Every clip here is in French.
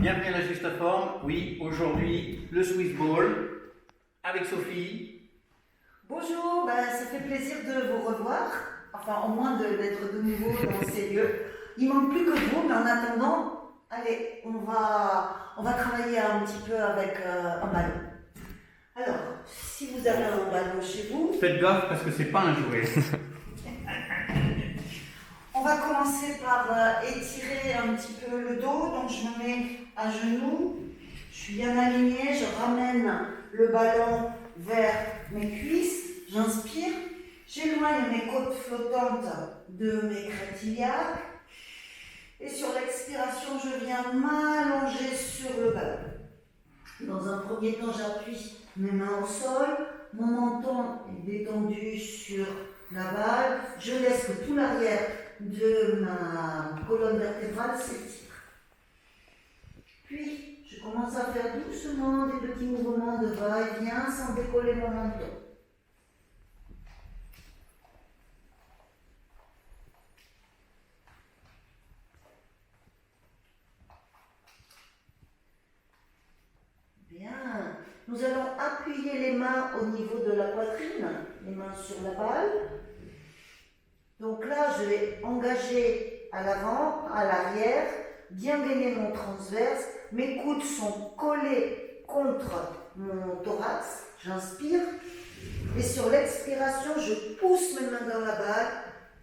Bienvenue à la Juste Forme. Oui, aujourd'hui, le Swiss Ball avec Sophie. Bonjour, ça fait plaisir de vous revoir, enfin au moins d'être de nouveau dans ces lieux. Il manque plus que vous, mais en attendant, allez, on va travailler un petit peu avec un ballon. Alors, si vous avez un ballon chez vous, Faites gaffe parce que c'est pas un jouet. on va commencer par étirer un petit peu le dos. Donc je me mets à genoux, je suis bien alignée, je ramène le ballon vers mes cuisses, j'inspire, j'éloigne mes côtes flottantes de mes crêtes iliaques et sur l'expiration, je viens m'allonger sur le ballon. Dans un premier temps, j'appuie mes mains au sol, mon menton est détendu sur la balle, je laisse que tout l'arrière de ma colonne vertébrale s'étire. Puis, je commence à faire doucement des petits mouvements de va-et-vient sans décoller mon menton. Bien. Nous allons appuyer les mains au niveau de la poitrine, les mains sur la balle. Donc là, je vais engager à l'avant, à l'arrière, bien gainer mon transverse. Mes coudes sont collés contre mon thorax. J'inspire. Et sur l'expiration, je pousse mes mains dans la balle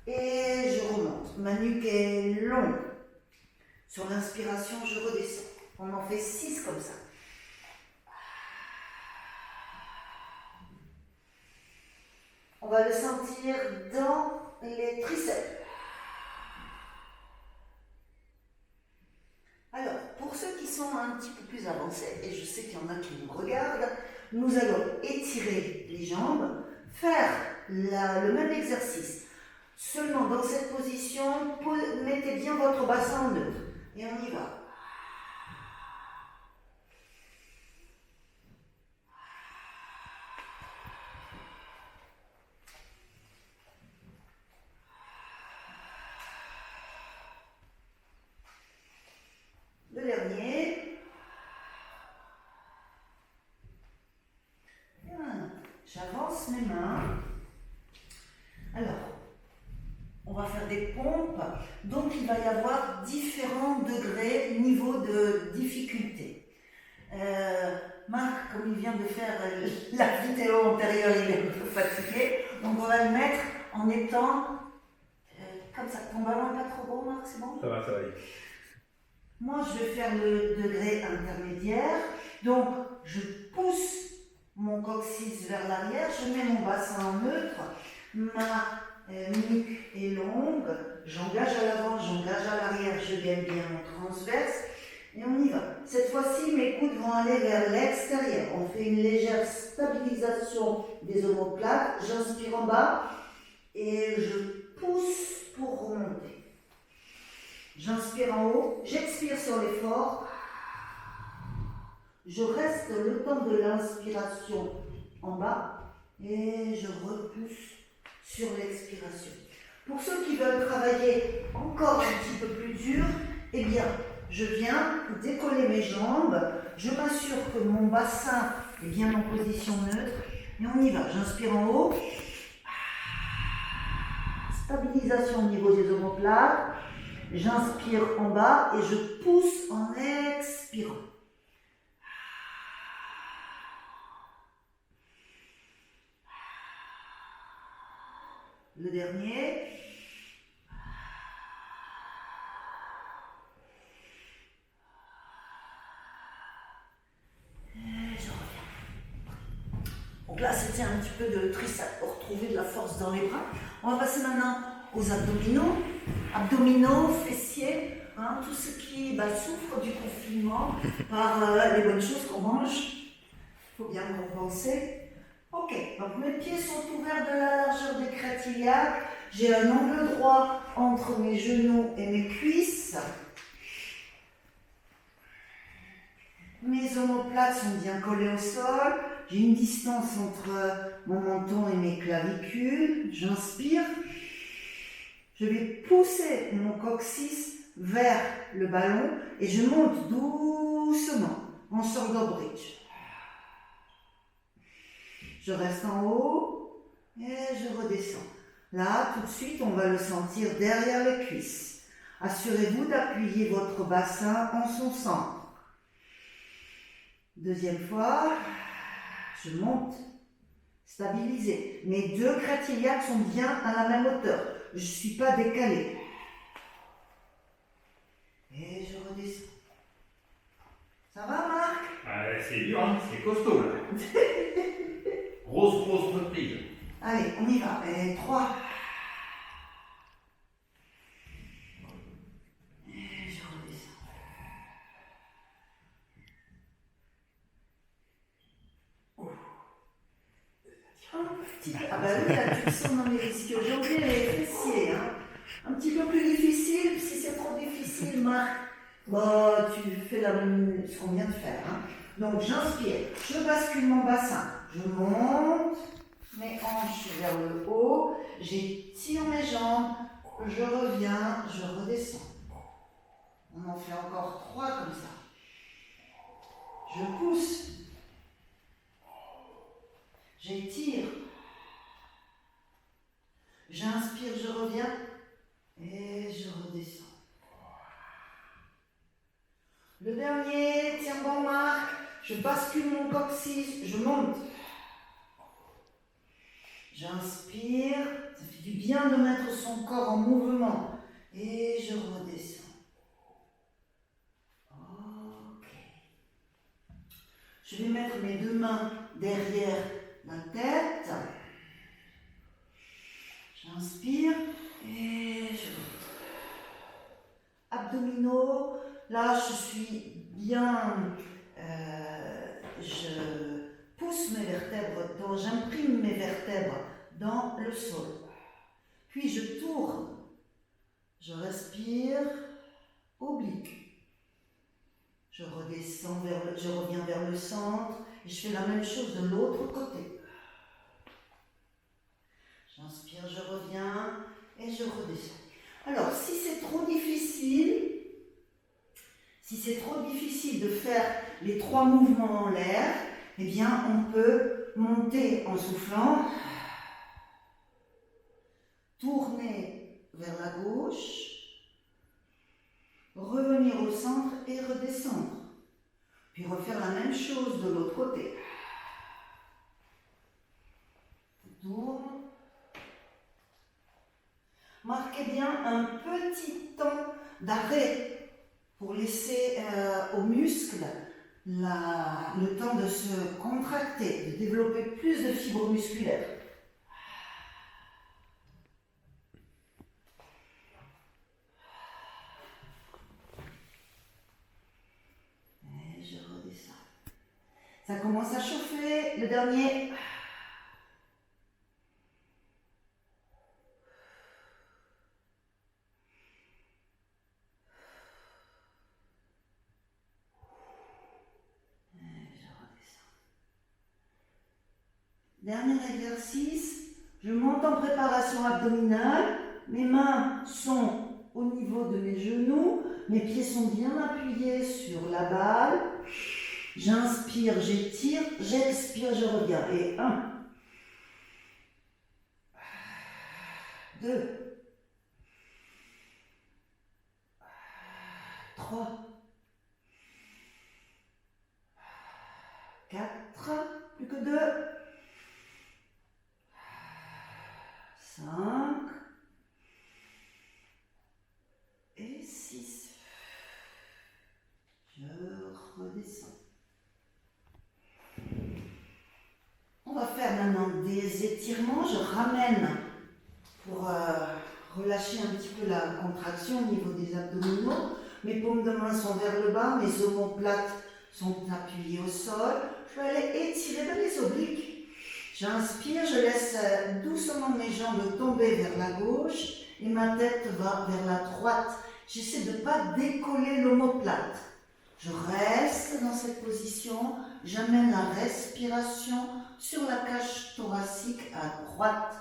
et je remonte. Ma nuque est longue. Sur l'inspiration, je redescends. On en fait 6 comme ça. On va le sentir dans les triceps. Alors, pour ceux qui sont un petit peu plus avancés, et je sais qu'il y en a qui nous regardent, nous allons étirer les jambes, faire le même exercice. Seulement dans cette position, mettez bien votre bassin en neutre. Et on y va. Le dernier. Bien. J'avance mes mains. Alors, on va faire des pompes. Donc, il va y avoir différents degrés, niveau de difficulté. Marc, comme il vient de faire la vidéo antérieure, il est un peu fatigué. Donc, on va le mettre en étant comme ça. Ton ballon n'est pas trop beau, Marc, c'est bon? Ça va aller. Moi, je vais faire le degré intermédiaire. Donc, je pousse mon coccyx vers l'arrière, je mets mon bassin en neutre, ma nuque est longue, j'engage à l'avant, j'engage à l'arrière, je gagne bien mon transverse, et on y va. Cette fois-ci, mes coudes vont aller vers l'extérieur. On fait une légère stabilisation des omoplates, j'inspire en bas, et je pousse pour remonter. J'inspire en haut, j'expire sur l'effort. Je reste le temps de l'inspiration en bas et je repousse sur l'expiration. Pour ceux qui veulent travailler encore un petit peu plus dur, eh bien, je viens décoller mes jambes, je m'assure que mon bassin est bien en position neutre et on y va. J'inspire en haut, stabilisation au niveau des omoplates. J'inspire en bas et je pousse en expirant. Le dernier. Et je reviens. Donc là, c'était un petit peu de triceps pour retrouver de la force dans les bras. On va passer maintenant aux abdominaux. Abdominaux, fessiers, tout ce qui souffre du confinement par les bonnes choses qu'on mange. Il faut bien compenser. Ok, donc mes pieds sont ouverts de la largeur des crêtes iliaques. J'ai un angle droit entre mes genoux et mes cuisses. Mes omoplates sont bien collées au sol. J'ai une distance entre mon menton et mes clavicules. J'inspire. Je vais pousser mon coccyx vers le ballon et je monte doucement en shoulder bridge. Je reste en haut et je redescends. Là, tout de suite, on va le sentir derrière les cuisses. Assurez-vous d'appuyer votre bassin en son centre. Deuxième fois, je monte, stabilisé. Mes deux crêtes iliaques sont bien à la même hauteur. Je ne suis pas décalée. Et je redescends. Ça va, Marc? C'est dur, hein, c'est costaud là. Grosse reprise. Allez, on y va. Et 3. Et je redescends. Ah bah oui, là tu le sens dans les ischios jambiers et les fessiers. Hein. Un petit peu plus difficile, si c'est trop difficile, Marc, bah, tu fais ce qu'on vient de faire. Hein. Donc j'inspire, je bascule mon bassin, je monte mes hanches vers le haut, j'étire mes jambes, je reviens, je redescends. On en fait encore 3 comme ça. Je pousse. J'étire. J'inspire, je reviens et je redescends. Le dernier, tiens bon Marc, je bascule mon coccyx, je monte. J'inspire, ça fait du bien de mettre son corps en mouvement et je redescends. Ok. Je vais mettre mes deux mains derrière la tête. J'inspire et je monte. Abdominaux, là je suis bien, je pousse mes vertèbres, j'imprime mes vertèbres dans le sol. Puis je tourne, je respire, oblique. Je redescends je reviens vers le centre et je fais la même chose de l'autre côté. J'inspire, je reviens et je redescends. Alors, si c'est trop difficile de faire les 3 mouvements en l'air, eh bien, on peut monter en soufflant, tourner vers la gauche, revenir au centre et redescendre. Puis refaire la même chose de l'autre côté. Tourne. Marquez bien un petit temps d'arrêt pour laisser aux muscles le temps de se contracter, de développer plus de fibres musculaires. Et je redescends. Ça commence à chauffer. Le dernier. Dernier exercice, je monte en préparation abdominale, mes mains sont au niveau de mes genoux, mes pieds sont bien appuyés sur la balle, j'inspire, j'étire, j'expire, je reviens. Et 1, 2, 3, 4, plus que 2. 5 et 6. Je redescends. On va faire maintenant des étirements. Je ramène pour relâcher un petit peu la contraction au niveau des abdominaux. Mes paumes de main sont vers le bas, mes omoplates sont appuyées au sol. Je vais aller étirer dans les obliques. J'inspire, je laisse doucement mes jambes tomber vers la gauche et ma tête va vers la droite. J'essaie de ne pas décoller l'omoplate. Je reste dans cette position, j'amène la respiration sur la cage thoracique à droite.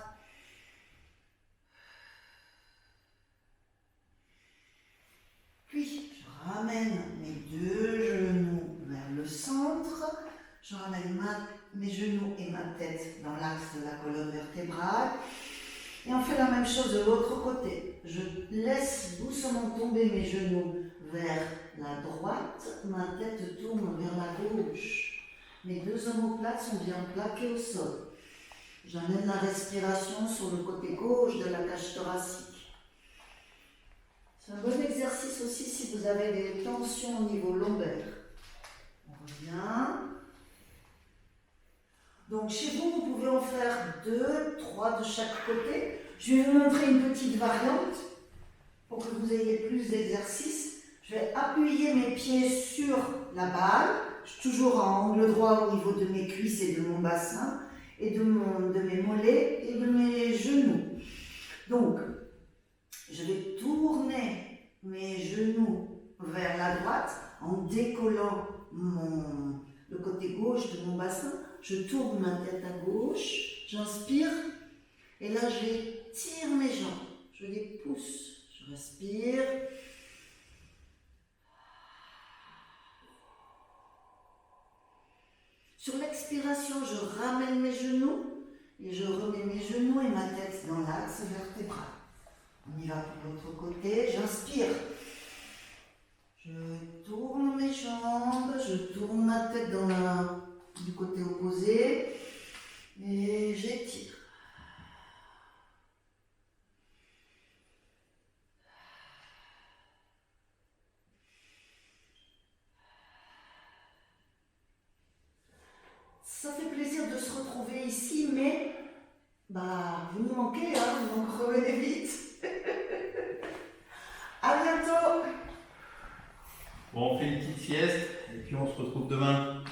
Puis, je ramène mes deux genoux vers le centre. Je ramène mes genoux et ma tête dans l'axe de la colonne vertébrale. Et on fait la même chose de l'autre côté. Je laisse doucement tomber mes genoux vers la droite. Ma tête tourne vers la gauche. Mes deux omoplates sont bien plaquées au sol. J'amène la respiration sur le côté gauche de la cage thoracique. C'est un bon exercice aussi si vous avez des tensions au niveau lombaire. On revient. Donc chez vous, vous pouvez en faire 2, 3 de chaque côté. Je vais vous montrer une petite variante pour que vous ayez plus d'exercices. Je vais appuyer mes pieds sur la balle. Je suis toujours en angle droit au niveau de mes cuisses et de mon bassin, et de mes mollets et de mes genoux. Donc, je vais tourner mes genoux vers la droite en décollant le côté gauche de mon bassin. Je tourne ma tête à gauche, j'inspire, et là j'étire mes jambes, je les pousse, je respire. Sur l'expiration, je ramène mes genoux et je remets mes genoux et ma tête dans l'axe vertébral. On y va pour l'autre côté, j'inspire. Je tourne mes jambes, je tourne ma tête du côté opposé et j'étire. Ça fait plaisir de se retrouver ici, mais vous nous manquez, donc revenez vite. À bientôt. Bon, on fait une petite sieste et puis on se retrouve demain.